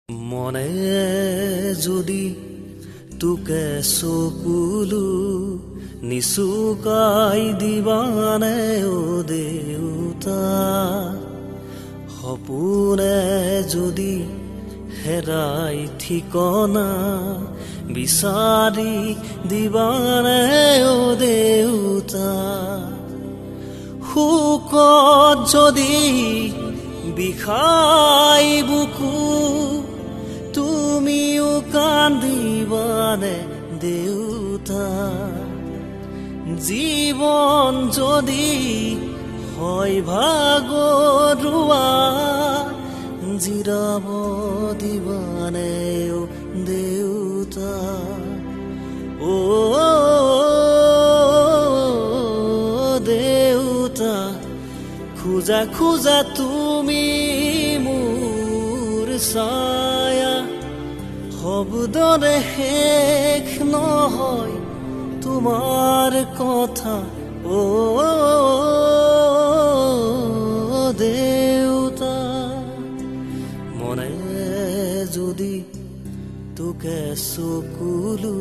মনে যদি তোকে চকুলো নিচুকাই দিবানে ও দেউতা, সপোনে যদি হেৰাই ঠিকনা বিচাৰি দিবানে ও দেউতা, শোকত যদি বিষাই বুকু তুমিও কান্দিবানে দেউতা, জীৱন যদি হয় ভাগৰুৱা জিৰাব দিবানে ও দেউতা, ও দেউতা, খোজা খোজা তুমি মোৰ ছায়া, শব্দৰে শেষ নহয় তোমাৰ কথা, ও দেউতা। মনে যদি তোকে চকুলো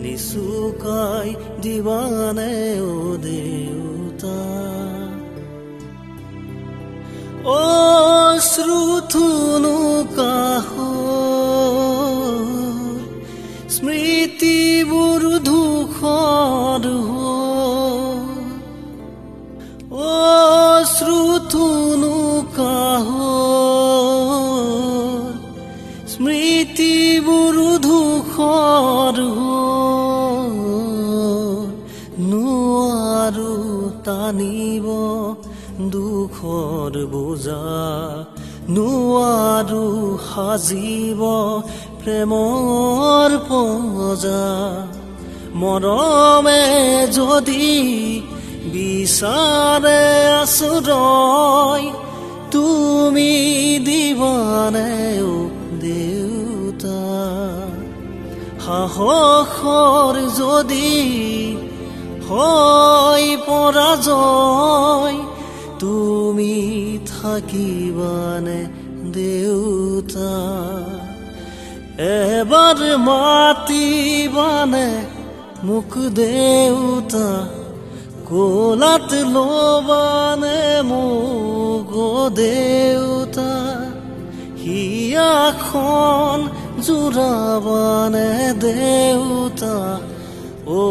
নিচুকাই দিবানে ও দেউতা, অশ্ৰুথুনো কাষৰ স্মৃতিবোৰ ধূসৰ অশ্ৰুথুনো কাষৰ স্মৃতিবোৰ ধূসৰ নোৱাৰো টানিব দুখৰ বোজা, নোৱাৰো সাজিব প্ৰেমৰ পজা, মৰমে যদি বিচাৰে আশ্ৰয় তুমি দিবানে ও দেউতা, সাহসৰ যদি হয় পৰাজয় তুমি থাকিবানে দেউতা, এবাৰ মাতিবানে মোক দেউতা, কোলাত লবানে মোক দেউতা, হিয়াখন জোৰাবানে দেউতা, ও